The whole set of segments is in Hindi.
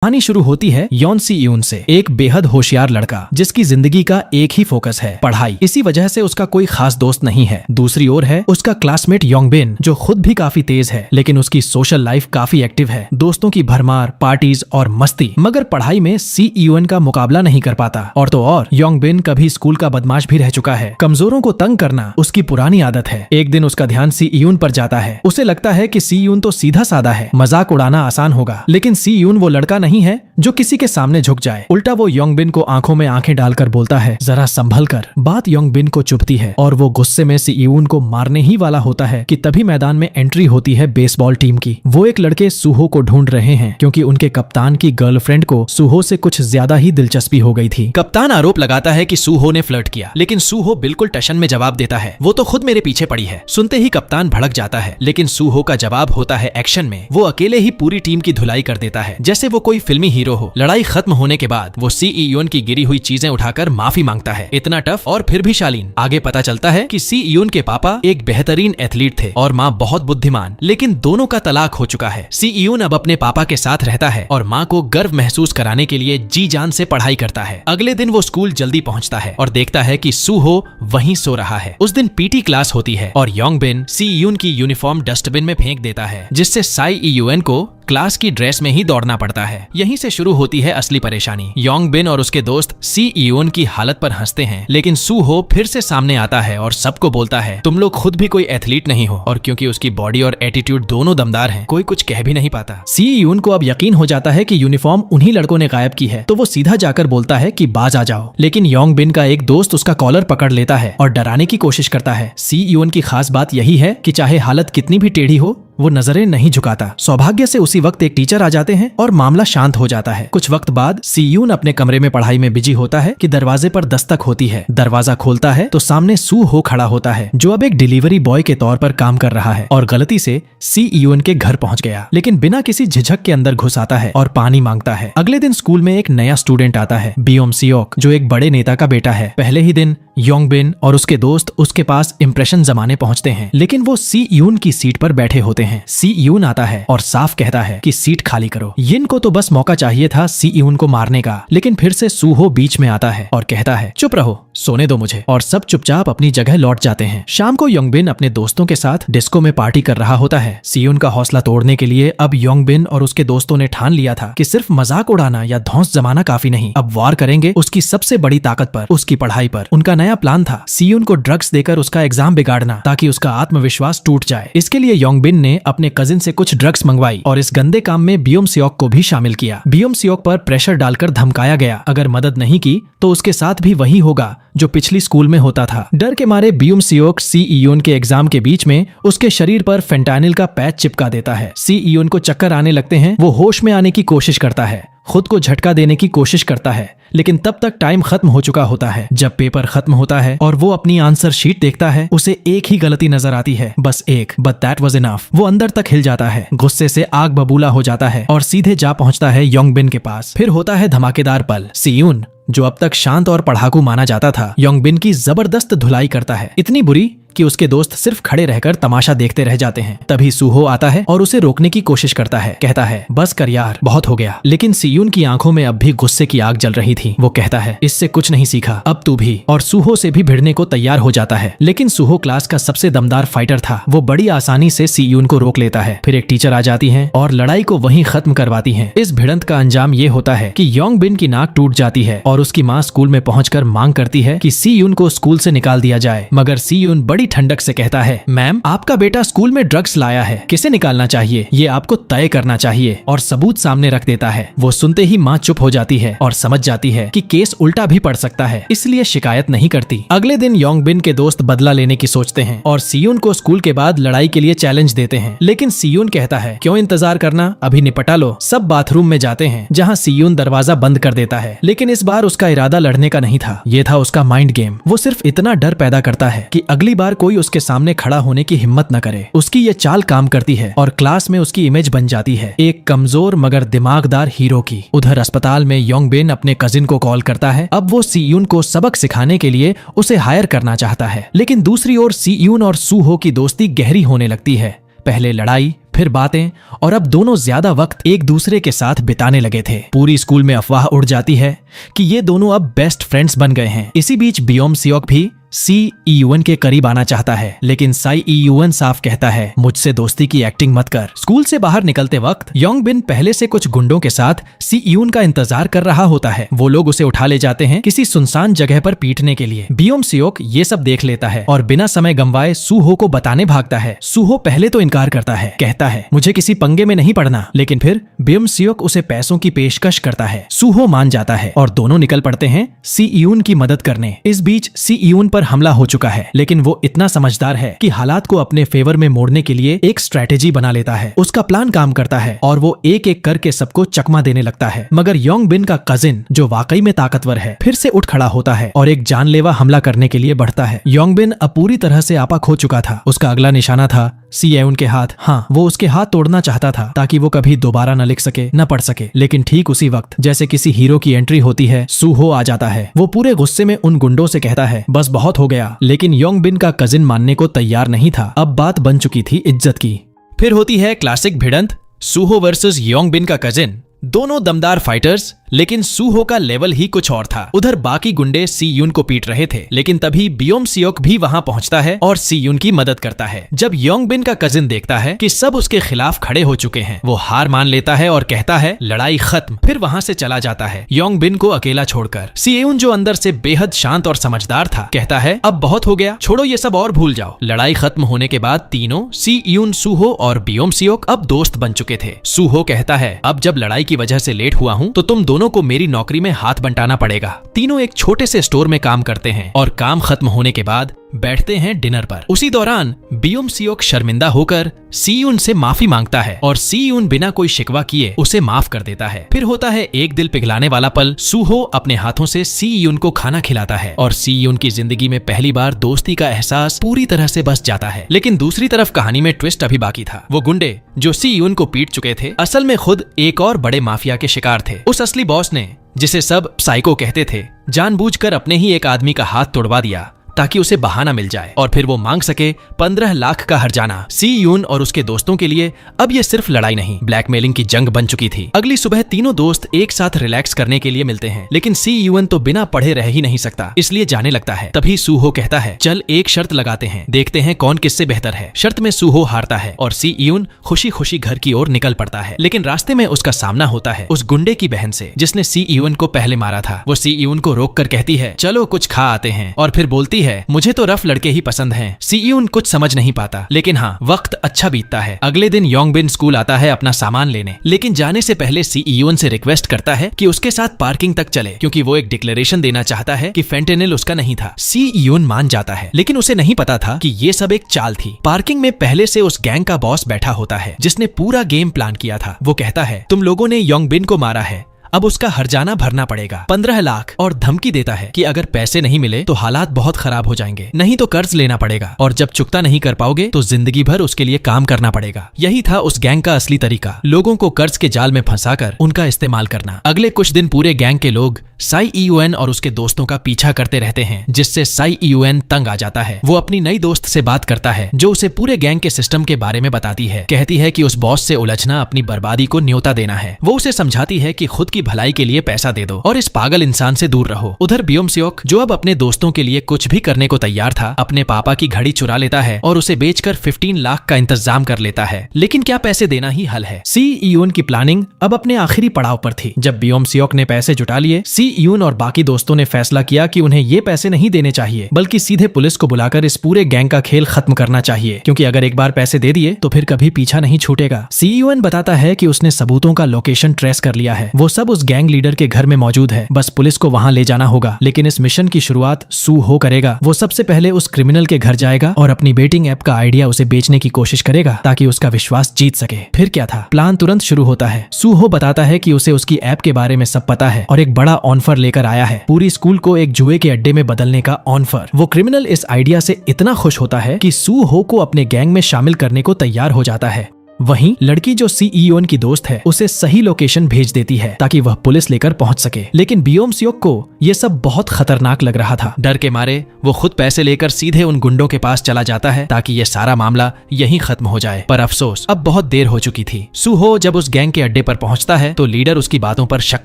कहानी शुरू होती है यॉन सी यून से, एक बेहद होशियार लड़का जिसकी जिंदगी का एक ही फोकस है, पढ़ाई। इसी वजह से उसका कोई खास दोस्त नहीं है। दूसरी ओर है उसका क्लासमेट योंग बिन, जो खुद भी काफी तेज है, लेकिन उसकी सोशल लाइफ काफी एक्टिव है, दोस्तों की भरमार, पार्टीज और मस्ती। मगर पढ़ाई में सी यून का मुकाबला नहीं कर पाता। और तो और योंग बिन कभी स्कूल का बदमाश भी रह चुका है। कमजोरों को तंग करना उसकी पुरानी आदत है। एक दिन उसका ध्यान सी यून पर जाता है। उसे लगता है कि सी यून तो सीधा साधा है, मजाक उड़ाना आसान होगा। लेकिन सी यून वो लड़का नहीं है जो किसी के सामने झुक जाए। उल्टा वो योंग बिन को आंखों में आंखें डालकर बोलता है, जरा संभल कर। बात योंग बिन को चुभती है और वो गुस्से में सी यून को मारने ही वाला होता है कि तभी मैदान में एंट्री होती है बेसबॉल टीम की। वो एक लड़के सूहो को ढूंढ रहे हैं क्योंकि उनके कप्तान की गर्लफ्रेंड को सूहो से कुछ ज्यादा ही दिलचस्पी हो गई थी। कप्तान आरोप लगाता है कि सूहो ने फ्लर्ट किया, लेकिन सूहो बिल्कुल टशन में जवाब देता है, वो तो खुद मेरे पीछे पड़ी है। सुनते ही कप्तान भड़क जाता है, लेकिन सूहो का जवाब होता है एक्शन में। वो अकेले ही पूरी टीम की धुलाई कर देता है, जैसे वो कोई फिल्मी हीरो हो। लड़ाई खत्म होने के बाद वो सी यून की गिरी हुई चीजें उठाकर माफी मांगता है। इतना टफ और फिर भी शालीन। आगे पता चलता है कि सी यून के पापा एक बेहतरीन एथलीट थे और माँ बहुत बुद्धिमान, लेकिन दोनों का तलाक हो चुका है। सी यून अब अपने पापा के साथ रहता है और माँ को गर्व महसूस कराने के लिए जी जान से पढ़ाई करता है। अगले दिन वो स्कूल जल्दी पहुँचता है और देखता है कि सूहो वहीं सो रहा है। उस दिन पीटी क्लास होती है और योंग बिन सी यून की यूनिफॉर्म डस्टबिन में फेंक देता है, जिससे साई यून को क्लास की ड्रेस में ही दौड़ना पड़ता है। यहीं से शुरू होती है असली परेशानी। योंग बिन और उसके दोस्त सी यून की हालत पर हंसते हैं, लेकिन सूहो फिर से सामने आता है और सबको बोलता है, तुम लोग खुद भी कोई एथलीट नहीं हो। और क्योंकि उसकी बॉडी और एटीट्यूड दोनों दमदार हैं, कोई कुछ कह भी नहीं पाता। सी यून को अब यकीन हो जाता है कि यूनिफॉर्म उन्हीं लड़कों ने गायब की है, तो वो सीधा जाकर बोलता है कि बाज आ जाओ। लेकिन योंग बिन का एक दोस्त उसका कॉलर पकड़ लेता है और डराने की कोशिश करता है। सी यून की खास बात यही है कि चाहे हालत कितनी भी टेढ़ी हो, वो नजरें नहीं झुकाता। सौभाग्य से उसी वक्त एक टीचर आ जाते हैं और मामला शांत हो जाता है। कुछ वक्त बाद सी यून अपने कमरे में पढ़ाई में बिजी होता है कि दरवाजे पर दस्तक होती है। दरवाजा खोलता है तो सामने सूहो खड़ा होता है, जो अब एक डिलीवरी बॉय के तौर पर काम कर रहा है और गलती से सी यून के घर पहुंच गया। लेकिन बिना किसी झिझक के अंदर घुस आता है और पानी मांगता है। अगले दिन स्कूल में एक नया स्टूडेंट आता है, बियोम सियोक, जो एक बड़े नेता का बेटा है। पहले ही दिन योंग बिन और उसके दोस्त उसके पास इंप्रेशन जमाने पहुंचते हैं, लेकिन वो सी यून की सीट पर बैठे होते हैं। सी यून आता है और साफ कहता है कि सीट खाली करो। यिन को तो बस मौका चाहिए था सी यून को मारने का, लेकिन फिर से सूहो बीच में आता है और कहता है, चुप रहो, सोने दो मुझे। और सब चुपचाप अपनी जगह लौट जाते हैं। शाम को योंग बिन अपने दोस्तों के साथ डिस्को में पार्टी कर रहा होता है। सी यून का हौसला तोड़ने के लिए अब योंग बिन और उसके दोस्तों ने ठान लिया था कि सिर्फ मजाक उड़ाना या धौंस जमाना काफी नहीं, अब वार करेंगे उसकी सबसे बड़ी ताकत पर, उसकी पढ़ाई पर। उनका नया प्लान था सी यून को ड्रग्स देकर उसका एग्जाम बिगाड़ना, ताकि उसका आत्मविश्वास टूट जाए। इसके लिए योंग बिन ने अपने कजिन से कुछ ड्रग्स मंगवाई और इस गंदे काम में बियोम सियोक को भी शामिल किया। बियोम सियोक पर प्रेशर डालकर धमकाया गया, अगर मदद नहीं की तो उसके साथ भी वही होगा जो पिछली स्कूल में होता था। डर के मारे बियोम सियोक सी यून के एग्जाम के बीच में उसके शरीर पर फेंटानिल का पैच चिपका देता है। सी यून को चक्कर आने लगते हैं। वो होश में आने की कोशिश करता है, खुद को झटका देने की कोशिश करता है, लेकिन तब तक टाइम खत्म हो चुका होता है। जब पेपर खत्म होता है और वो अपनी आंसर शीट देखता है, उसे एक ही गलती नजर आती है, बस एक, बट दैट वाज इनफ। वो अंदर तक हिल जाता है, गुस्से से आग बबूला हो जाता है और सीधे जा पहुंचता है योंग बिन के पास। फिर होता है धमाकेदार पल। सी यून, जो अब तक शांत और पढ़ाकू माना जाता था, योंग बिन की जबरदस्त धुलाई करता है, इतनी बुरी कि उसके दोस्त सिर्फ खड़े रहकर तमाशा देखते रह जाते हैं। तभी सूहो आता है और उसे रोकने की कोशिश करता है, कहता है, बस कर यार, बहुत हो गया। लेकिन सी यून की आंखों में अब भी गुस्से की आग जल रही थी। वो कहता है, इससे कुछ नहीं सीखा, अब तू भी। और सूहो से भी भिड़ने को तैयार हो जाता है। लेकिन सूहो क्लास का सबसे दमदार फाइटर था, वो बड़ी आसानी से सी यून को रोक लेता है। फिर एक टीचर आ जाती है और लड़ाई को वहीं खत्म करवाती है। इस भिड़ंत का अंजाम ये होता है कि योंग बिन की नाक टूट जाती है और उसकी माँ स्कूल में पहुंचकर मांग करती है कि सी यून को स्कूल से निकाल दिया जाए। मगर सी यून बड़ी ठंडक से कहता है, मैम, आपका बेटा स्कूल में ड्रग्स लाया है, किसे निकालना चाहिए ये आपको तय करना चाहिए, और सबूत सामने रख देता है। वो सुनते ही माँ चुप हो जाती है और समझ जाती है कि केस उल्टा भी पड़ सकता है, इसलिए शिकायत नहीं करती। अगले दिन योंग बिन के दोस्त बदला लेने की सोचते हैं और सी यून को स्कूल के बाद लड़ाई के लिए चैलेंज देते हैं। लेकिन सी यून कहता है, क्यों इंतजार करना, अभी निपटा लो। सब बाथरूम में जाते हैं, जहाँ सी यून दरवाजा बंद कर देता है। लेकिन इस बार उसका इरादा लड़ने का नहीं था, ये था उसका माइंड गेम। वो सिर्फ इतना डर पैदा करता है कि अगली बार कोई उसके सामने खड़ा होने की हिम्मत न करे। उसकी ये चाल काम करती है और क्लास में उसकी इमेज बन जाती है, एक कमजोर मगर दिमागदार हीरो की। उधर अस्पताल में योंग बिन अपने कजिन को कॉल करता है। अब वो सी यून को सबक सिखाने के लिए उसे हायर करना चाहता है। लेकिन दूसरी ओर सी यून और सूहो की दोस्ती गहरी होने लगती है। पहले लड़ाई, फिर बातें, और अब दोनों ज्यादा वक्त एक दूसरे के साथ बिताने लगे थे। पूरी स्कूल में अफवाह उड़ जाती है कि ये दोनों अब बेस्ट फ्रेंड्स बन गए हैं। इसी बीच बियोम सियोक भी सी ईयून के करीब आना चाहता है, लेकिन साई ईयून साफ कहता है मुझसे दोस्ती की एक्टिंग मत कर। स्कूल से बाहर निकलते वक्त योंग बिन पहले से कुछ गुंडों के साथ सी ईयून का इंतजार कर रहा होता है। वो लोग उसे उठा ले जाते हैं किसी सुनसान जगह पर पीटने के लिए। बियोम सियोक ये सब देख लेता है और बिना समय गंवाए सूहो को बताने भागता है। सूहो पहले तो इनकार करता है, कहता है मुझे किसी पंगे में नहीं पड़ना, लेकिन फिर बियोम सियोक उसे पैसों की पेशकश करता है। सूहो मान जाता है और दोनों निकल पड़ते हैं सी ईयून की मदद करने। इस बीच सी ईयून पर हमला हो चुका है, लेकिन वो इतना समझदार है कि हालात को अपने फेवर में मोड़ने के लिए एक स्ट्रेटेजी बना लेता है। उसका प्लान काम करता है और वो एक एक करके सबको चकमा देने लगता है। मगर योंग बिन का कजिन, जो वाकई में ताकतवर है, फिर से उठ खड़ा होता है और एक जानलेवा हमला करने के लिए बढ़ता है। योंग बिन अब पूरी तरह से आपा खो चुका था। उसका अगला निशाना था सी ईयून के हाथ। हाँ, वो उसके हाथ तोड़ना चाहता था ताकि वो कभी दोबारा न लिख सके, न पढ़ सके। लेकिन ठीक उसी वक्त जैसे किसी हीरो की एंट्री होती है, सूहो आ जाता है। वो पूरे गुस्से में उन गुंडों से कहता है बस बहुत हो गया, लेकिन योंग बिन का कजिन मानने को तैयार नहीं था। अब बात बन चुकी थी इज्जत की। फिर होती है क्लासिक भिड़ंत, सूहो वर्सेस योंग बिन का कजिन। दोनों दमदार फाइटर्स, लेकिन सूहो का लेवल ही कुछ और था। उधर बाकी गुंडे सी यून को पीट रहे थे, लेकिन तभी बियोम सियोक भी वहां पहुंचता है और सी यून की मदद करता है। जब योंग बिन का कजिन देखता है कि सब उसके खिलाफ खड़े हो चुके हैं, वो हार मान लेता है और कहता है लड़ाई खत्म। फिर वहां से चला जाता है योंग बिन को अकेला छोड़कर। सी यून, जो अंदर से बेहद शांत और समझदार था, कहता है अब बहुत हो गया, छोड़ो ये सब और भूल जाओ। लड़ाई खत्म होने के बाद तीनों, सी यून, सूहो और बियोम सियोक, अब दोस्त बन चुके थे। सूहो कहता है अब जब लड़ाई की वजह से लेट हुआ हूं तो तुम दोनों को मेरी नौकरी में हाथ बंटाना पड़ेगा। तीनों एक छोटे से स्टोर में काम करते हैं और काम खत्म होने के बाद बैठते हैं डिनर पर। उसी दौरान बियोम सियोक शर्मिंदा होकर सी यून से माफी मांगता है और सी यून बिना कोई शिकवा किए उसे माफ कर देता है। फिर होता है एक दिल पिघलाने वाला पल। सूहो अपने हाथों से सी यून को खाना खिलाता है और सी यून की जिंदगी में पहली बार दोस्ती का एहसास पूरी तरह से बस जाता है। लेकिन दूसरी तरफ कहानी में ट्विस्ट अभी बाकी था। वो गुंडे जो सी यून को पीट चुके थे, असल में खुद एक और बड़े माफिया के शिकार थे। उस असली बॉस ने, जिसे सब साइको कहते थे, जानबूझकर अपने ही एक आदमी का हाथ तोड़वा दिया ताकि उसे बहाना मिल जाए और फिर वो मांग सके 15 लाख का हर्जाना। सी यून और उसके दोस्तों के लिए अब ये सिर्फ लड़ाई नहीं, ब्लैकमेलिंग की जंग बन चुकी थी। अगली सुबह तीनों दोस्त एक साथ रिलैक्स करने के लिए मिलते हैं, लेकिन सी यून तो बिना पढ़े रह ही नहीं सकता, इसलिए जाने लगता है। तभी सूहो कहता है चल एक शर्त लगाते हैं, देखते हैं कौन किससे बेहतर है। शर्त में सूहो हारता है और सी यून खुशी खुशी घर की ओर निकल पड़ता है। लेकिन रास्ते में उसका सामना होता है उस गुंडे की बहन से, जिसने सी यून को पहले मारा था। वो सी यून को रोक कर कहती है चलो कुछ खा आते हैं, और फिर बोलती है मुझे तो रफ लड़के ही पसंद हैं। सी यून कुछ समझ नहीं पाता, लेकिन हाँ, वक्त अच्छा बीतता है। अगले दिन योंग बिन स्कूल आता है अपना सामान लेने, लेकिन जाने से पहले सी यून से रिक्वेस्ट करता है कि उसके साथ पार्किंग तक चले, क्योंकि वो एक डिक्लेरेशन देना चाहता है कि फेंटेनिल उसका नहीं था। सी यून मान जाता है, लेकिन उसे नहीं पता था कि ये सब एक चाल थी। पार्किंग में पहले से उस गैंग का बॉस बैठा होता है, जिसने पूरा गेम प्लान किया था। वो कहता है तुम लोगों ने योंग बिन को मारा है, अब उसका हर्जाना भरना पड़ेगा 15 लाख, और धमकी देता है कि अगर पैसे नहीं मिले तो हालात बहुत खराब हो जाएंगे, नहीं तो कर्ज लेना पड़ेगा, और जब चुकता नहीं कर पाओगे तो जिंदगी भर उसके लिए काम करना पड़ेगा। यही था उस गैंग का असली तरीका, लोगों को कर्ज के जाल में फंसाकर उनका इस्तेमाल करना। अगले कुछ दिन पूरे गैंग के लोग साई ईयून और उसके दोस्तों का पीछा करते रहते हैं, जिससे साई ईयून तंग आ जाता है। वो अपनी नई दोस्त से बात करता है, जो उसे पूरे गैंग के सिस्टम के बारे में बताती है। कहती है कि उस बॉस से उलझना अपनी बर्बादी को न्योता देना है। वो उसे समझाती है कि खुद की भलाई के लिए पैसा दे दो और इस पागल इंसान से दूर रहो। उधर बियोम सियोक, जो अब अपने दोस्तों के लिए कुछ भी करने को तैयार था, अपने पापा की घड़ी चुरा लेता है और उसे बेचकर 15 लाख का इंतजाम कर लेता है। लेकिन क्या पैसे देना ही हल है? सी यून की प्लानिंग अब अपने आखिरी पड़ाव पर थी। जब बियोम सियोक ने पैसे जुटा लिए, सी यून और बाकी दोस्तों ने फैसला किया कि उन्हें ये पैसे नहीं देने चाहिए, बल्कि सीधे पुलिस को बुलाकर इस पूरे गैंग का खेल खत्म करना चाहिए, क्योंकि अगर एक बार पैसे दे दिए तो फिर कभी पीछा नहीं छूटेगा। सी यून बताता है कि उसने सबूतों का लोकेशन ट्रेस कर लिया है, वो सब उस गैंग लीडर के घर में मौजूद है, बस पुलिस को वहां ले जाना होगा। लेकिन इस मिशन की शुरुआत सूहो करेगा। वो सबसे पहले उस क्रिमिनल के घर जाएगा और अपनी बेटिंग ऐप का आइडिया उसे बेचने की कोशिश करेगा ताकि उसका विश्वास जीत सके। फिर क्या था, प्लान तुरंत शुरू होता है। सूहो बताता है कि उसे उसकी ऐप के बारे में सब पता है और एक बड़ा ऑफर लेकर आया है, पूरी स्कूल को एक जुए के अड्डे में बदलने का ऑफर। वो क्रिमिनल इस आइडिया से इतना खुश होता है कि सूहो को अपने गैंग में शामिल करने को तैयार हो जाता है। वहीं लड़की जो सी इयोन की दोस्त है उसे सही लोकेशन भेज देती है ताकि वह पुलिस लेकर पहुंच सके। लेकिन बियोम सियोक को ये सब बहुत खतरनाक लग रहा था। डर के मारे वो खुद पैसे लेकर सीधे उन गुंडों के पास चला जाता है ताकि ये सारा मामला यहीं खत्म हो जाए। पर अफसोस अब बहुत देर हो चुकी थी। सूहो जब उस गैंग के अड्डे पर पहुंचता है तो लीडर उसकी बातों पर शक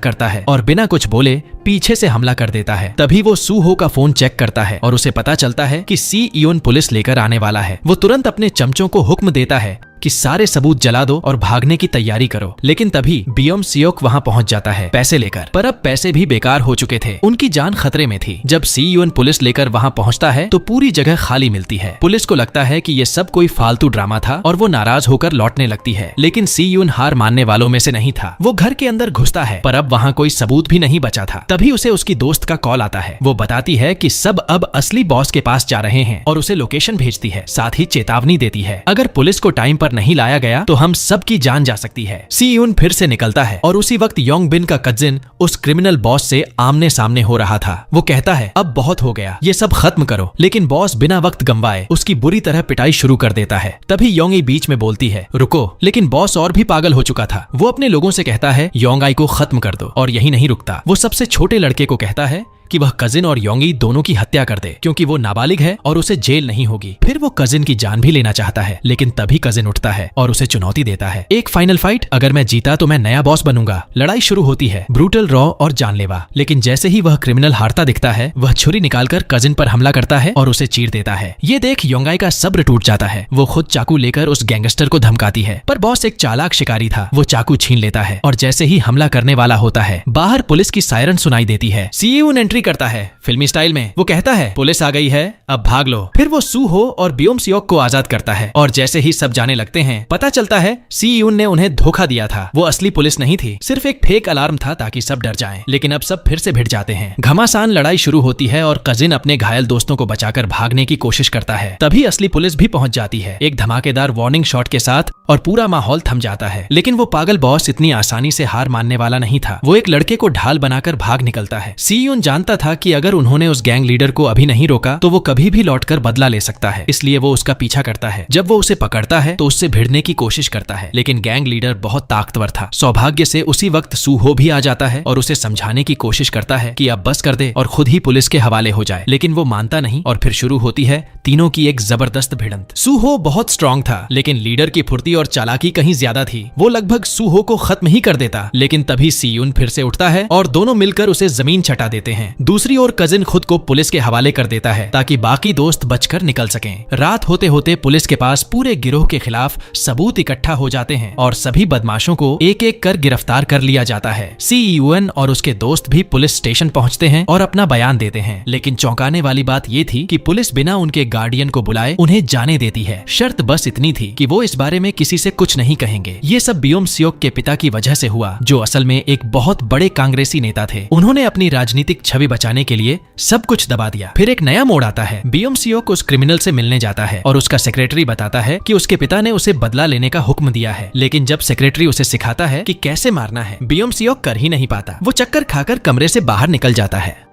करता है और बिना कुछ बोले पीछे से हमला कर देता है। तभी वो सूहो का फोन चेक करता है और उसे पता चलता है कि सी इयोन पुलिस लेकर आने वाला है। वो तुरंत अपने चमचों को हुक्म देता है कि सारे सबूत जला दो और भागने की तैयारी करो। लेकिन तभी बियोम सियोक वहां पहुंच जाता है पैसे लेकर। पर अब पैसे भी बेकार हो चुके थे, उनकी जान खतरे में थी। जब सी यून पुलिस लेकर वहां पहुंचता है तो पूरी जगह खाली मिलती है। पुलिस को लगता है कि ये सब कोई फालतू ड्रामा था और वो नाराज होकर लौटने लगती है। लेकिन सी यून हार मानने वालों में से नहीं था। वो घर के अंदर घुसता है पर अब वहां कोई सबूत भी नहीं बचा था। तभी उसे उसकी दोस्त का कॉल आता है। वो बताती है कि सब अब असली बॉस के पास जा रहे हैं और उसे लोकेशन भेजती है। साथ ही चेतावनी देती है अगर पुलिस को टाइम पर नहीं लाया गया तो हम सबकी जान जा सकती है। सी यून फिर से निकलता है और उसी वक्त योंग बिन का कजिन उस क्रिमिनल बॉस से आमने सामने हो रहा था। वो कहता है अब बहुत हो गया, ये सब खत्म करो। लेकिन बॉस बिना वक्त गंवाए उसकी बुरी तरह पिटाई शुरू कर देता है। तभी योंग बीच में बोलती है रुको। लेकिन बॉस और भी पागल हो चुका था। वो अपने लोगों से कहता है योंग को खत्म कर दो और यही नहीं रुकता। वो सबसे छोटे लड़के को कहता है कि वह कजिन और योंगी दोनों की हत्या कर दे क्योंकि वो नाबालिग है और उसे जेल नहीं होगी। फिर वो कजिन की जान भी लेना चाहता है लेकिन तभी कजिन उठता है और उसे चुनौती देता है एक फाइनल फाइट, अगर मैं जीता तो मैं नया बॉस बनूंगा। लड़ाई शुरू होती है, ब्रूटल, रॉ और जानलेवा। लेकिन जैसे ही वह क्रिमिनल हारता दिखता है वह छुरी निकालकर कजिन पर हमला करता है और उसे चीर देता है। ये देख योंगाई का सब्र टूट जाता है। वो खुद चाकू लेकर उस गैंगस्टर को धमकाती है पर बॉस एक चालाक शिकारी था। वो चाकू छीन लेता है और जैसे ही हमला करने वाला होता है बाहर पुलिस की सायरन सुनाई देती है। सीयून एंट्री करता है फिल्मी स्टाइल में। वो कहता है पुलिस आ गई है, अब भाग लो। फिर वो सूहो और बियोम सियोक को आजाद करता है और जैसे ही सब जाने लगते हैं पता चलता है सी यून ने उन्हें धोखा दिया था। वो असली पुलिस नहीं थी, सिर्फ एक फेक अलार्म था ताकि सब डर जाएं। लेकिन अब सब फिर से भिड़ जाते हैं। घमासान लड़ाई शुरू होती है और कजिन अपने घायल दोस्तों को बचाकर भागने की कोशिश करता है। तभी असली पुलिस भी पहुंच जाती है एक धमाकेदार वार्निंग शॉट के साथ और पूरा माहौल थम जाता है। लेकिन वो पागल बॉस इतनी आसानी से हार मानने वाला नहीं था। वो एक लड़के को ढाल बनाकर भाग निकलता है। सी यून जानता था कि अगर उन्होंने उस गैंग लीडर को अभी नहीं रोका तो वो कभी भी लौटकर बदला ले सकता है, इसलिए वो उसका पीछा करता है। जब वो उसे पकड़ता है तो उससे भिड़ने की कोशिश करता है लेकिन गैंग लीडर बहुत ताकतवर था। सौभाग्य से उसी वक्त सूहो भी आ जाता है और उसे समझाने की कोशिश करता है कि अब बस कर दे और खुद ही पुलिस के हवाले हो जाए। लेकिन वो मानता नहीं और फिर शुरू होती है तीनों की एक जबरदस्त भिड़ंत। सूहो बहुत स्ट्रांग था लेकिन लीडर की फुर्ती और चालाकी कहीं ज्यादा थी। वो लगभग सूहो को खत्म ही कर देता। लेकिन तभी सीयून फिर से उठता है और दोनों मिलकर उसे जमीन चटा देते हैं। दूसरी ओर कजिन खुद को पुलिस के हवाले कर देता है ताकि बाकी दोस्त बचकर निकल सकें। रात होते होते पुलिस के पास पूरे गिरोह के खिलाफ सबूत इकट्ठा हो जाते हैं और सभी बदमाशों को एक एक कर गिरफ्तार कर लिया जाता है। सीयूएन और उसके दोस्त भी पुलिस स्टेशन पहुंचते हैं और अपना बयान देते हैं। लेकिन चौंकाने वाली बात ये थी कि पुलिस बिना उनके गार्डियन को बुलाए उन्हें जाने देती है। शर्त बस इतनी थी कि वो इस बारे में किसी से कुछ नहीं कहेंगे। ये सब बियोम सियोक के पिता की वजह से हुआ जो असल में एक बहुत बड़े कांग्रेसी नेता थे। उन्होंने अपनी राजनीतिक छवि बचाने के लिए सब कुछ दबा दिया। फिर एक नया मोड़ आता है। बियोम सियोक उस क्रिमिनल से मिलने जाता है और उसका सेक्रेटरी बताता है कि उसके पिता ने उसे बदला लेने का हुक्म दिया है। लेकिन जब सेक्रेटरी उसे सिखाता है कि कैसे मारना है बियोम सियोक कर ही नहीं पाता। वो चक्कर खाकर कमरे से बाहर निकल जाता है।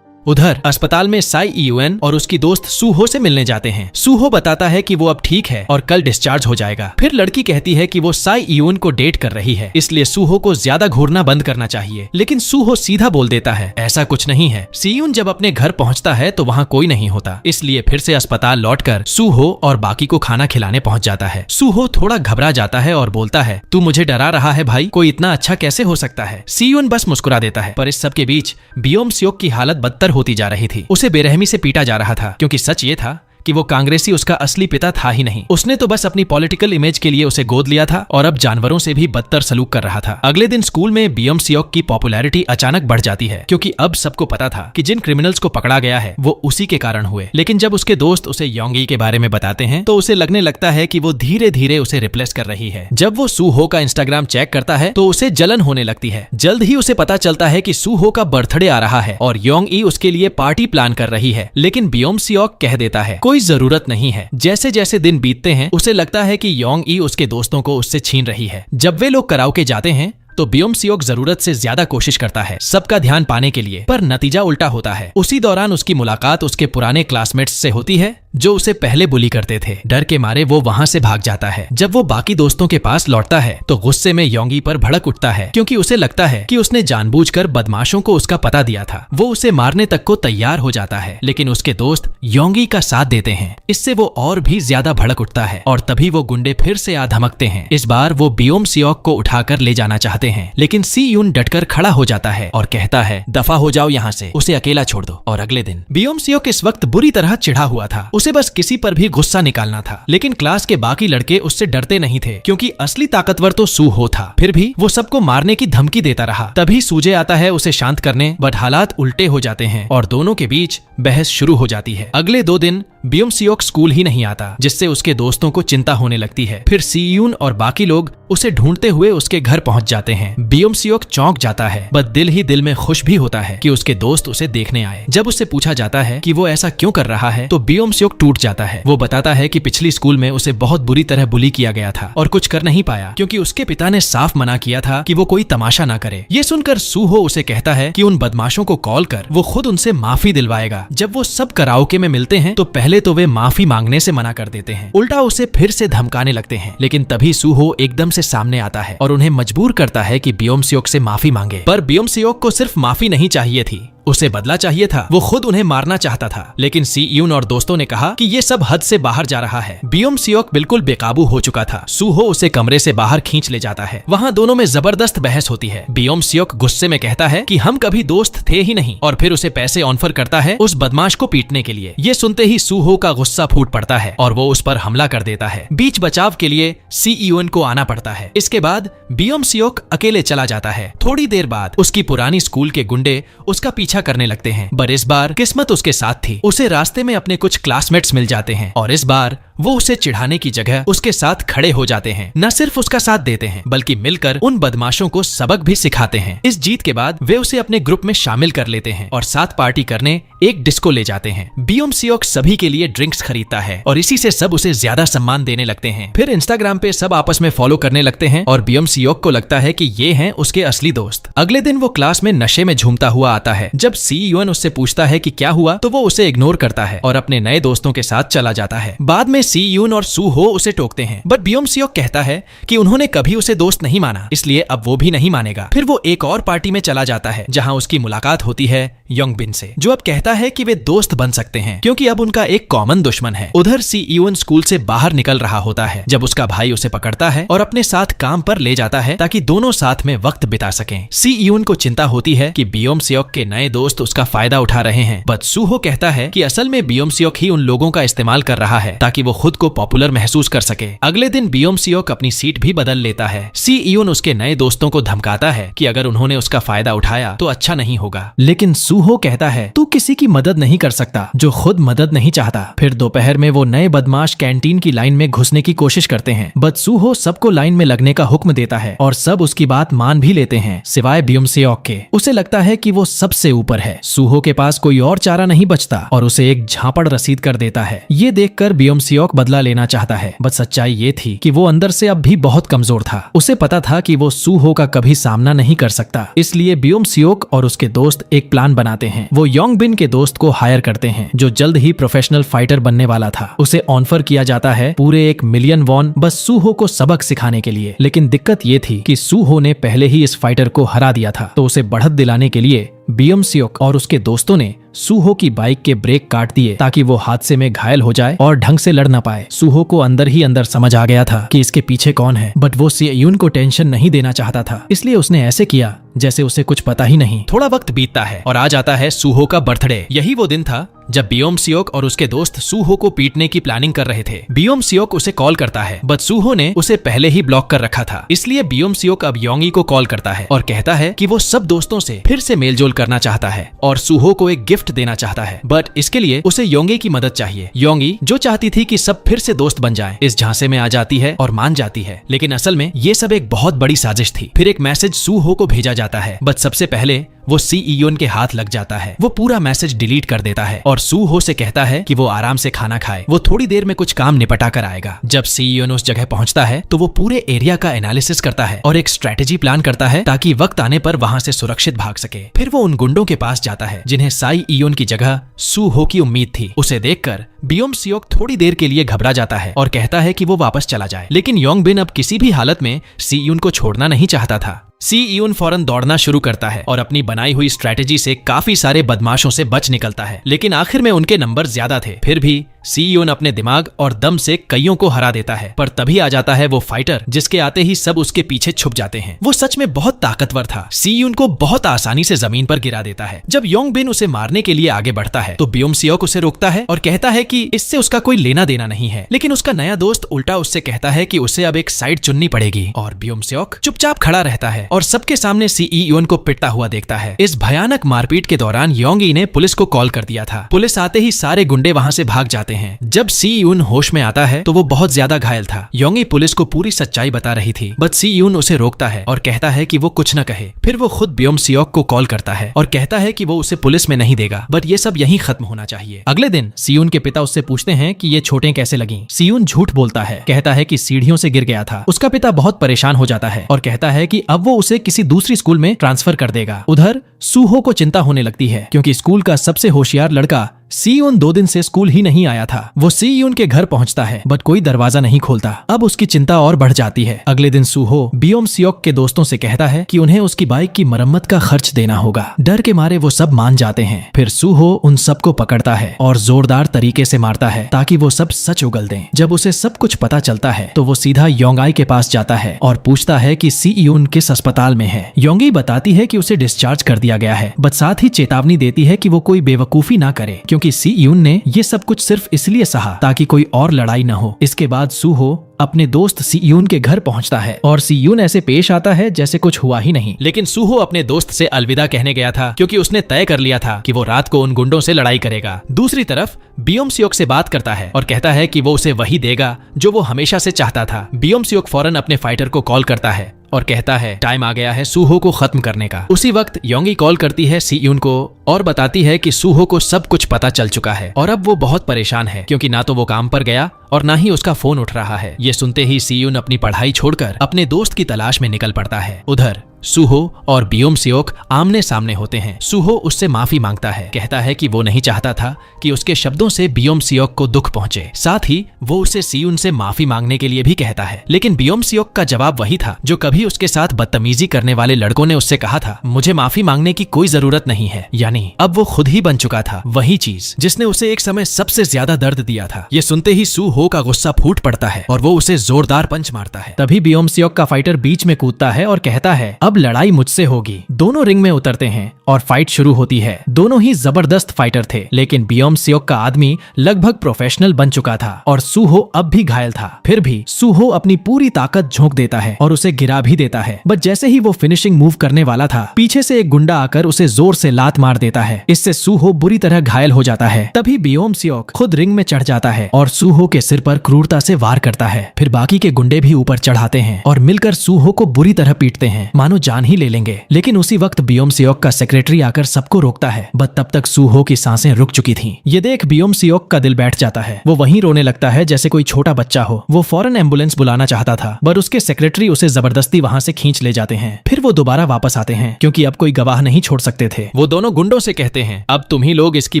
उधर अस्पताल में साई यूएन और उसकी दोस्त सूहो से मिलने जाते हैं। सूहो बताता है कि वो अब ठीक है और कल डिस्चार्ज हो जाएगा। फिर लड़की कहती है कि वो साई यूएन को डेट कर रही है इसलिए सूहो को ज्यादा घूरना बंद करना चाहिए। लेकिन सूहो सीधा बोल देता है ऐसा कुछ नहीं है। सीयून जब अपने घर पहुंचता है तो वहां कोई नहीं होता, इसलिए फिर से अस्पताल लौटकर सूहो और बाकी को खाना खिलाने पहुंच जाता है। सूहो थोड़ा घबरा जाता है और बोलता है तू मुझे डरा रहा है भाई, कोई इतना अच्छा कैसे हो सकता है। सीयून बस मुस्कुरा देता है। पर इस सब के बीच बियोम सियोक की हालत बदतर होती जा रही थी। उसे बेरहमी से पीटा जा रहा था क्योंकि सच ये था कि वो कांग्रेसी उसका असली पिता था ही नहीं। उसने तो बस अपनी पॉलिटिकल इमेज के लिए उसे गोद लिया था और अब जानवरों से भी बदतर सलूक कर रहा था। अगले दिन स्कूल में बियोम सियोक की पॉपुलैरिटी अचानक बढ़ जाती है क्योंकि अब सबको पता था कि जिन क्रिमिनल्स को पकड़ा गया है वो उसी के कारण हुए। लेकिन जब उसके दोस्त उसे योंगी के बारे में बताते हैं तो उसे लगने लगता है कि वो धीरे धीरे उसे रिप्लेस कर रही है। जब वो सूहो का इंस्टाग्राम चेक करता है तो उसे जलन होने लगती है। जल्द ही उसे पता चलता है कि सूहो का बर्थडे आ रहा है और योंगी उसके लिए पार्टी प्लान कर रही है। लेकिन बियोम सियोक कह देता है कोई जरूरत नहीं है। जैसे जैसे दिन बीतते हैं उसे लगता है कि योंग उसके दोस्तों को उससे छीन रही है। जब वे लोग कराओके जाते हैं तो बियोम सियोक जरूरत से ज्यादा कोशिश करता है सबका ध्यान पाने के लिए, पर नतीजा उल्टा होता है। उसी दौरान उसकी मुलाकात उसके पुराने क्लासमेट्स से होती है जो उसे पहले बुली करते थे। डर के मारे वो वहाँ से भाग जाता है। जब वो बाकी दोस्तों के पास लौटता है तो गुस्से में योंगी पर भड़क उठता है, क्योंकि उसे लगता है कि उसने जानबूझकर बदमाशों को उसका पता दिया था। वो उसे मारने तक को तैयार हो जाता है, लेकिन उसके दोस्त योंगी का साथ देते हैं। इससे वो और भी ज्यादा भड़क उठता है और तभी वो गुंडे फिर से आ धमकते हैं। इस बार वो बियोम सियोक को उठाकर ले जाना चाहते हैं, लेकिन सी यून डटकर खड़ा हो जाता है और कहता है, दफा हो जाओ यहाँ से, उसे अकेला छोड़ दो। और अगले दिन बियोम सियोक इस वक्त बुरी तरह चिढ़ा हुआ था। उसे बस किसी पर भी गुस्सा निकालना था, लेकिन क्लास के बाकी लड़के उससे डरते नहीं थे, क्योंकि असली ताकतवर तो सू हो था। फिर भी वो सबको मारने की धमकी देता रहा। तभी सूजे आता है उसे शांत करने, बट हालात उल्टे हो जाते हैं और दोनों के बीच बहस शुरू हो जाती है। अगले 2 दिन बियोम सियोक स्कूल ही नहीं आता, जिससे उसके दोस्तों को चिंता होने लगती है। फिर सी यून और बाकी लोग उसे ढूंढते हुए उसके घर पहुंच जाते हैं। बियोम सियोक चौंक जाता है, बट दिल ही दिल में खुश भी होता है कि उसके दोस्त उसे देखने आए। जब उससे पूछा जाता है कि वो ऐसा क्यों कर रहा है, तो बियोम सियोक टूट जाता है। वो बताता है कि पिछली स्कूल में उसे बहुत बुरी तरह बुली किया गया था और कुछ कर नहीं पाया, क्योंकि उसके पिता ने साफ मना किया था कि वो कोई तमाशा ना करे। ये सुनकर सूहो उसे कहता है कि उन बदमाशों को कॉल कर वो खुद उनसे माफी दिलवाएगा। जब वो सब कराओके में मिलते हैं तो पहले तो वे माफी मांगने से मना कर देते हैं, उल्टा उसे फिर से धमकाने लगते हैं। लेकिन तभी सूहो एकदम से सामने आता है और उन्हें मजबूर करता है कि बियोम सियोक से माफी मांगे। पर बियोम सियोक को सिर्फ माफी नहीं चाहिए थी, उसे बदला चाहिए था। वो खुद उन्हें मारना चाहता था, लेकिन सी यून और दोस्तों ने कहा कि ये सब हद से बाहर जा रहा है। बियोम सियोक बिल्कुल बेकाबू हो चुका था। सूहो उसे कमरे से बाहर खींच ले जाता है। वहाँ दोनों में जबरदस्त बहस होती है। बियोम सियोक गुस्से में कहता है कि हम कभी दोस्त थे ही नहीं, और फिर उसे पैसे ऑफर करता है उस बदमाश को पीटने के लिए। ये सुनते ही सूहो का गुस्सा फूट पड़ता है और वो उस पर हमला कर देता है। बीच बचाव के लिए सी यून को आना पड़ता है। इसके बाद बियोम सियोक अकेले चला जाता है। थोड़ी देर बाद उसकी पुरानी स्कूल के गुंडे उसका पीछा करने लगते हैं, पर इस बार किस्मत उसके साथ थी। उसे रास्ते में अपने कुछ क्लासमेट्स मिल जाते हैं और इस बार वो उसे चिढ़ाने की जगह उसके साथ खड़े हो जाते हैं। न सिर्फ उसका साथ देते हैं, बल्कि मिलकर उन बदमाशों को सबक भी सिखाते हैं। इस जीत के बाद वे उसे अपने ग्रुप में शामिल कर लेते हैं और साथ पार्टी करने एक डिस्को ले जाते हैं। बियोम सियोक सभी के लिए ड्रिंक्स खरीदता है और इसी से सब उसे ज्यादा सम्मान देने लगते हैं। फिर इंस्टाग्राम पे सब आपस में फॉलो करने लगते हैं और बियोम सियोक को लगता है कि ये हैं उसके असली दोस्त। अगले दिन वो क्लास में नशे में झूमता हुआ आता है। जब सी यून उससे पूछता है कि क्या हुआ, तो वो उसे इग्नोर करता है और अपने नए दोस्तों के साथ चला जाता है। बाद में सी यून और सूहो उसे टोकते हैं, बट बियोम सियोक कहता है कि उन्होंने कभी उसे दोस्त नहीं माना, इसलिए अब वो भी नहीं मानेगा। फिर वो एक और पार्टी में चला जाता है, जहां उसकी मुलाकात होती है योंगबिन से, जो अब कहता है कि वे दोस्त बन सकते हैं क्योंकि अब उनका एक कॉमन दुश्मन है। उधर सी यून स्कूल से बाहर निकल रहा होता है जब उसका भाई उसे पकड़ता है और अपने साथ काम पर ले जाता है ताकि दोनों साथ में वक्त बिता सकें। सी यून को चिंता होती है कि बियोम सियोक के नए दोस्त उसका फायदा उठा रहे हैं, बट सूहो कहता है कि असल में बियोम सियोक ही उन लोगों का इस्तेमाल कर रहा है ताकि वो खुद को पॉपुलर महसूस कर सके। अगले दिन बियोम सियोक अपनी सीट भी बदल लेता है। सी यून उसके नए दोस्तों को धमकाता है कि अगर उन्होंने उसका फायदा उठाया तो अच्छा नहीं होगा, लेकिन सूहो कहता है तू किसी की मदद नहीं कर सकता जो खुद मदद नहीं चाहता। फिर दोपहर में वो नए बदमाश कैंटीन की लाइन में घुसने की कोशिश करते हैं, बट सूहो सबको लाइन में लगने का हुक्म देता है और सब उसकी बात मान भी लेते हैं सिवाय बियोम सियोक के। उसे लगता है कि वो सबसे ऊपर है। सूहो के पास कोई और चारा नहीं बचता और उसे एक झापड़ रसीद कर देता है। ये देखकर बियोम सियोक बदला लेना चाहता है, बट सच्चाई ये थी कि वो अंदर से अब भी बहुत कमजोर था। उसे पता था कि वो सूहो का कभी सामना नहीं कर सकता, इसलिए बियोम सियोक और उसके दोस्त एक प्लान बनाते हैं। वो योंगबिन के दोस्त को हायर करते हैं जो जल्द ही प्रोफेशनल फाइटर बनने वाला था। उसे ऑफर किया जाता है पूरे 1 मिलियन वॉन बस सूहो को सबक सिखाने के लिए। लेकिन दिक्कत ये थी कि सूहो ने पहले ही इस फाइटर को हरा दिया था, तो उसे बढ़त दिलाने के लिए बियोम सियोक और उसके दोस्तों ने सूहो की बाइक के ब्रेक काट दिए ताकि वो हादसे में घायल हो जाए और ढंग से लड़ ना पाए। सूहो को अंदर ही अंदर समझ आ गया था कि इसके पीछे कौन है, बट वो सी यून को टेंशन नहीं देना चाहता था, इसलिए उसने ऐसे किया जैसे उसे कुछ पता ही नहीं। थोड़ा वक्त बीतता है और आ जाता है सूहो का बर्थडे। यही वो दिन था जब बियोम सियोक और उसके दोस्त सूहो को पीटने की प्लानिंग कर रहे थे। बियोम सियोक उसे कॉल करता है, बट सूहो ने उसे पहले ही ब्लॉक कर रखा था, इसलिए बियोम सियोक अब योंगी को कॉल करता है और कहता है कि वो सब दोस्तों से फिर से मेलजोल करना चाहता है और सूहो को एक गिफ्ट देना चाहता है, बट इसके लिए उसे योंगी की मदद चाहिए। योंगी जो चाहती थी कि सब फिर से दोस्त बन जाएं, इस झांसे में आ जाती है और मान जाती है, लेकिन असल में ये सब एक बहुत बड़ी साजिश थी। फिर एक मैसेज सूहो को भेजा जाता है, बट सबसे पहले वो सी यून के हाथ लग जाता है। वो पूरा मैसेज डिलीट कर देता है और सू हो से कहता है कि वो आराम से खाना खाए, वो थोड़ी देर में कुछ काम निपटा कर आएगा। जब सी यून उस जगह पहुंचता है तो वो पूरे एरिया का एनालिसिस करता है और एक स्ट्रेटेजी प्लान करता है ताकि वक्त आने पर वहां से सुरक्षित भाग सके। फिर वो उन गुंडों के पास जाता है जिन्हें साई यून की जगह सू हो की उम्मीद थी। उसे देखकर बियोम सियोक थोड़ी देर के लिए घबरा जाता है और कहता है कि वो वापस चला जाए, लेकिन योंग बिन अब किसी भी हालत में सी यून को छोड़ना नहीं चाहता था। सी यून फौरन दौड़ना शुरू करता है और अपनी बनाई हुई स्ट्रेटेजी से काफी सारे बदमाशों से बच निकलता है, लेकिन आखिर में उनके नंबर ज्यादा थे। फिर भी सी यून अपने दिमाग और दम से कईयों को हरा देता है, पर तभी आ जाता है वो फाइटर जिसके आते ही सब उसके पीछे छुप जाते हैं। वो सच में बहुत ताकतवर था। सी यून को बहुत आसानी से जमीन पर गिरा देता है। जब योंग बिन उसे मारने के लिए आगे बढ़ता है तो बियोम सियोक उसे रोकता है और कहता है कि इससे उसका कोई लेना देना नहीं है, लेकिन उसका नया दोस्त उल्टा उससे कहता है कि उसे अब एक साइड चुननी पड़ेगी और बियोम सियोक चुपचाप खड़ा रहता है और सबके सामने सी यून को पिटता हुआ देखता है। इस भयानक मारपीट के दौरान योंग ई ने पुलिस को कॉल कर दिया था। पुलिस आते ही सारे गुंडे वहां से भाग जाते हैं। जब सी यून होश में आता है तो वो बहुत ज्यादा घायल था। योंग ई पुलिस को पूरी सच्चाई बता रही थी, बट सी यून उसे रोकता है और कहता है कि वो कुछ न कहे। फिर वो खुद बियोम सियोक को कॉल करता है और कहता है कि वो उसे पुलिस में नहीं देगा, बट ये सब यहीं खत्म होना चाहिए। अगले दिन सी यून के पिता उससे पूछते हैं कि ये चोटें कैसे लगी। सी यून झूठ बोलता है, कहता है कि सीढ़ियों से गिर गया था। उसका पिता बहुत परेशान हो जाता है और कहता है कि अब वो उसे किसी दूसरी स्कूल में ट्रांसफर कर देगा। उधर सूहो को चिंता होने लगती है क्योंकि स्कूल का सबसे होशियार लड़का सी यून 2 दिन से स्कूल ही नहीं आया था। वो सी यून के घर पहुंचता है बट कोई दरवाजा नहीं खोलता। अब उसकी चिंता और बढ़ जाती है। अगले दिन सूहो बियोम सियोक के दोस्तों से कहता है कि उन्हें उसकी बाइक की मरम्मत का खर्च देना होगा। डर के मारे वो सब मान जाते हैं। फिर सूहो उन सबको पकड़ता है और जोरदार तरीके से मारता है ताकि वो सब सच उगल दें। जब उसे सब कुछ पता चलता है तो वो सीधा योंगाई के पास जाता है और पूछता है कि सी यून किस अस्पताल में है। योंगी बताती है कि उसे डिस्चार्ज कर दिया गया है, बट साथ ही चेतावनी देती है कि वो कोई बेवकूफी ना करे क्योंकि सी यून ने ये सब कुछ सिर्फ इसलिए सहा ताकि कोई और लड़ाई न हो। इसके बाद सूहो अपने दोस्त सी यून के घर पहुंचता है और सी यून ऐसे पेश आता है जैसे कुछ हुआ ही नहीं। लेकिन सूहो अपने दोस्त से अलविदा कहने गया था क्योंकि उसने तय कर लिया था कि वो रात को उन गुंडों से लड़ाई करेगा। दूसरी तरफ बियोम सियोक से बात करता है और कहता है कि वो उसे वही देगा जो वो हमेशा से चाहता था। बियोम सियोक फौरन अपने फाइटर को कॉल करता है और कहता है टाइम आ गया है सूहो को खत्म करने का। उसी वक्त योंगी कॉल करती है सी यून को और बताती है कि सूहो को सब कुछ पता चल चुका है और अब वो बहुत परेशान है क्योंकि ना तो वो काम पर गया और ना ही उसका फोन उठ रहा है। ये सुनते ही सी यून अपनी पढ़ाई छोड़कर अपने दोस्त की तलाश में निकल पड़ता है। उधर सूहो और बियोम सियोक आमने सामने होते हैं। सूहो उससे माफी मांगता है, कहता है कि वो नहीं चाहता था कि उसके शब्दों से बियोम सियोक को दुख पहुंचे। साथ ही वो उसे सी यून से माफी मांगने के लिए भी कहता है, लेकिन बियोम सियोक का जवाब वही था जो कभी उसके साथ बदतमीजी करने वाले लड़कों ने उससे कहा था, मुझे माफी मांगने की कोई जरूरत नहीं है। यानी अब वो खुद ही बन चुका था वही चीज जिसने उसे एक समय सबसे ज्यादा दर्द दिया था। ये सुनते ही सूहो का गुस्सा फूट पड़ता है और वो उसे जोरदार पंच मारता है। तभी बियोम सियोक का फाइटर बीच में कूदता है और कहता है अब लड़ाई मुझसे होगी। दोनों रिंग में उतरते हैं और फाइट शुरू होती है। दोनों ही जबरदस्त फाइटर थे, लेकिन बियोम सियोक का आदमी लगभग प्रोफेशनल बन चुका था और सूहो अब भी घायल था। फिर भी सूहो अपनी पूरी ताकत झोंक देता है और उसे गिरा भी देता है। बट जैसे ही वो फिनिशिंग मूव करने वाला था, पीछे से एक गुंडा आकर उसे जोर से लात मार देता है। इससे सूहो बुरी तरह घायल हो जाता है। तभी बियोम सियोक खुद रिंग में चढ़ जाता है और सूहो के सिर पर क्रूरता से वार करता है। फिर बाकी के गुंडे भी ऊपर चढ़ाते हैं और मिलकर सूहो को बुरी तरह पीटते हैं, मानो जान ही ले लेंगे। लेकिन उसी वक्त बियोम सियोक का सेक्रेटरी आकर सबको रोकता है, बट तब तक सूहो की सांसें रुक चुकी थीं। ये देख बियोम सियोक का दिल बैठ जाता है। वो वहीं रोने लगता है जैसे कोई छोटा बच्चा हो। वो फौरन एम्बुलेंस बुलाना चाहता था, पर उसके सेक्रेटरी उसे जबरदस्ती वहां से खींच ले जाते हैं। फिर वो दोबारा वापस आते हैं क्योंकि अब कोई गवाह नहीं छोड़ सकते थे। वो दोनों गुंडों से कहते हैं, अब तुम ही लोग इसकी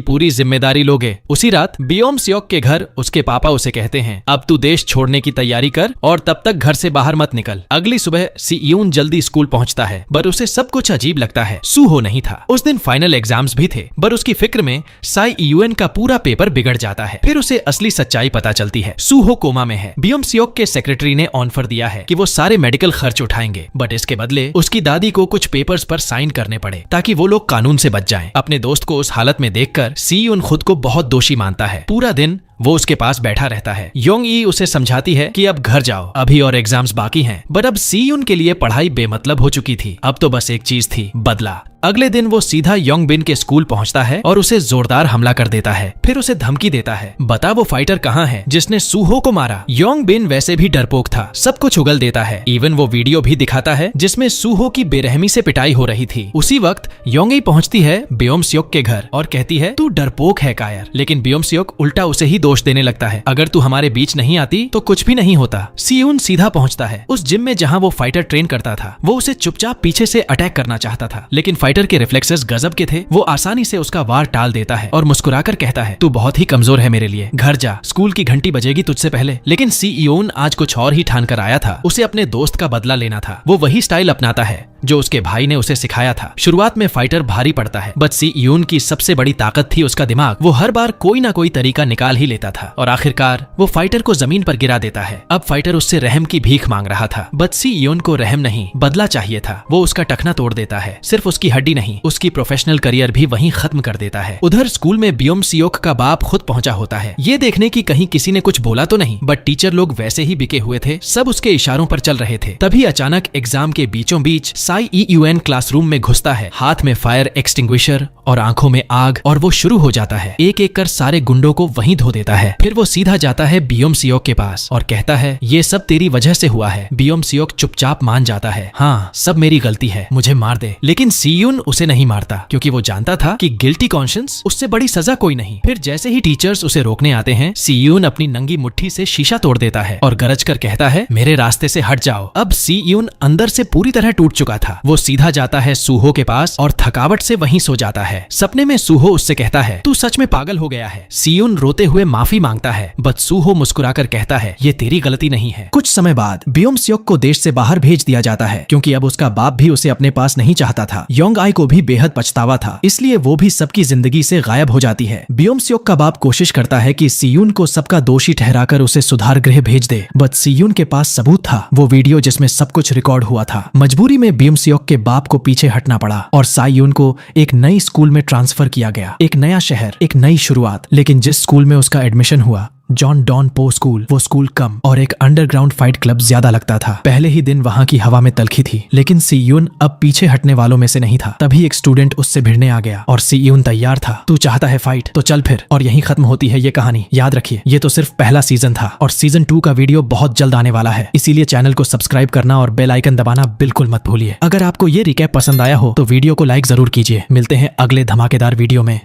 पूरी जिम्मेदारी लोगे। उसी रात बियोम सियोक के घर उसके पापा उसे कहते हैं, अब तू देश छोड़ने की तैयारी कर और तब तक घर से बाहर मत निकल। अगली सुबह सी यून जल्दी स्कूल पहुंचता है, पर उसे सब कुछ अजीब लगता है। सूहो नहीं था। उस दिन फाइनल एग्जाम्स भी थे, पर उसकी फिक्र में साई यूएन का पूरा पेपर बिगड़ जाता है। फिर उसे असली सच्चाई पता चलती है, सूहो कोमा में है। बियोम सियोक के सेक्रेटरी ने ऑफर दिया है कि वो सारे मेडिकल खर्च उठाएंगे, बट इसके बदले उसकी दादी को कुछ पेपर्स पर साइन करने पड़े ताकि वो लोग कानून से बच जाएं। अपने दोस्त को उस हालत में देखकर सी यून खुद को बहुत दोषी मानता है। पूरा दिन वो उसके पास बैठा रहता है। योंग ई उसे समझाती है कि अब घर जाओ, अभी और एग्जाम्स बाकी हैं। बट अब सी यून के लिए पढ़ाई बेमतलब हो चुकी थी। अब तो बस एक चीज थी, बदला। अगले दिन वो सीधा योंगबिन के स्कूल पहुंचता है और उसे जोरदार हमला कर देता है। फिर उसे धमकी देता है, बता वो फाइटर कहाँ है जिसने सूहो को मारा। योंगबिन वैसे भी डरपोक था, सब कुछ उगल देता है। इवन वो वीडियो भी दिखाता है जिसमें सूहो की बेरहमी से पिटाई हो रही थी। उसी वक्त योंगी पहुंचती है ब्योम-स्योक के घर और कहती है, तू डरपोक है कायर। लेकिन ब्योम-स्योक उल्टा उसे ही दोष देने लगता है, अगर तू हमारे बीच नहीं आती तो कुछ भी नहीं होता। सीयून सीधा पहुंचता है उस जिम में जहां वो फाइटर ट्रेन करता था। वो उसे चुपचाप पीछे से अटैक करना चाहता था, लेकिन फाइटर के रिफ्लेक्सेस गजब के थे। वो आसानी से उसका वार टाल देता है और मुस्कुराकर कहता है, तू बहुत ही कमजोर है मेरे लिए, घर जा, स्कूल की घंटी बजेगी तुझसे पहले। लेकिन सीयून आज कुछ और ही ठान कर आया था, उसे अपने दोस्त का बदला लेना था। वो वही स्टाइल अपनाता है जो उसके भाई ने उसे सिखाया था। शुरुआत में फाइटर भारी पड़ता है, बट सीयून की सबसे बड़ी ताकत थी उसका दिमाग। वो हर बार कोई ना कोई तरीका निकाल ही लेता था और आखिरकार वो फाइटर को जमीन पर गिरा देता है। अब फाइटर उससे रहम की भीख मांग रहा था, बट सीयून को रहम नहीं बदला चाहिए था। वो उसका टखना तोड़ देता है, सिर्फ उसकी हड्डी नहीं, उसकी प्रोफेशनल करियर भी वहीं खत्म कर देता है। उधर स्कूल में ब्योम-स्योक का बाप खुद पहुंचा होता है, ये देखने की कहीं किसी ने कुछ बोला तो नहीं, बट टीचर लोग वैसे ही बिके हुए थे, सब उसके इशारों पर चल रहे थे। तभी अचानक एग्जाम के बीचों बीच साईयूएन क्लासरूम में घुसता है, हाथ में फायर एक्सटिंग्विशर और आंखों में आग, और वो शुरू हो जाता है एक एक कर सारे गुंडों को वहीं धो देता है। फिर वो सीधा जाता है ब्योम-स्योक के पास और कहता है, ये सब तेरी वजह से हुआ है। ब्योम-स्योक चुपचाप मान जाता है, हाँ सब मेरी गलती है, मुझे मार दे। लेकिन सीयून उसे नहीं मारता क्योंकि वो जानता था कि गिल्टी कॉन्शियंस उससे बड़ी सजा कोई नहीं। फिर जैसे ही टीचर्स उसे रोकने आते हैं, सीयून अपनी नंगी मुट्ठी से शीशा तोड़ देता है और गरज कर कहता है, मेरे रास्ते से हट जाओ। अब सीयून अंदर से पूरी तरह टूट चुका था। वो सीधा जाता है सूहो के पास और थकावट से वहीं सो जाता है। सपने में सूहो उससे कहता है, तू सच में पागल हो गया है। सीयून रोते हुए माफी मांगता है, बट सूहो मुस्कुराकर कहता है, ये तेरी गलती नहीं है। कुछ समय बाद ब्योम-स्योक को देश से बाहर भेज दिया जाता है क्योंकि अब उसका बाप भी उसे अपने पास नहीं चाहता था। योंग-आई को भी बेहद पछतावा था, इसलिए वो भी सबकी जिंदगी से गायब हो जाती है। ब्योम-स्योक का बाप कोशिश करता है कि सीयून को सबका दोषी ठहराकर उसे सुधार गृह भेज दे, बट सीयून के पास सबूत था, वो वीडियो जिसमें सब कुछ रिकॉर्ड हुआ था। मजबूरी में ब्योम-स्योक के बाप को पीछे हटना पड़ा और सायून को एक नई स्कूल में ट्रांसफर किया गया। एक नया शहर, एक नई शुरुआत। लेकिन जिस स्कूल में उसका एडमिशन हुआ, जॉन डॉन पो स्कूल, वो स्कूल कम और एक अंडरग्राउंड फाइट क्लब ज्यादा लगता था। पहले ही दिन वहाँ की हवा में तलखी थी, लेकिन सीयून अब पीछे हटने वालों में से नहीं था। तभी एक स्टूडेंट उससे भिड़ने आ गया और सीयून तैयार था। तू चाहता है फाइट तो चल फिर। और यहीं खत्म होती है ये कहानी। याद रखिए, ये तो सिर्फ पहला सीजन था और सीजन 2 का वीडियो बहुत जल्द आने वाला है, इसीलिए चैनल को सब्सक्राइब करना और बेल आइकन दबाना बिल्कुल मत भूलिए। अगर आपको ये रिकैप पसंद आया हो तो वीडियो को लाइक जरूर कीजिए। मिलते हैं अगले धमाकेदार वीडियो में।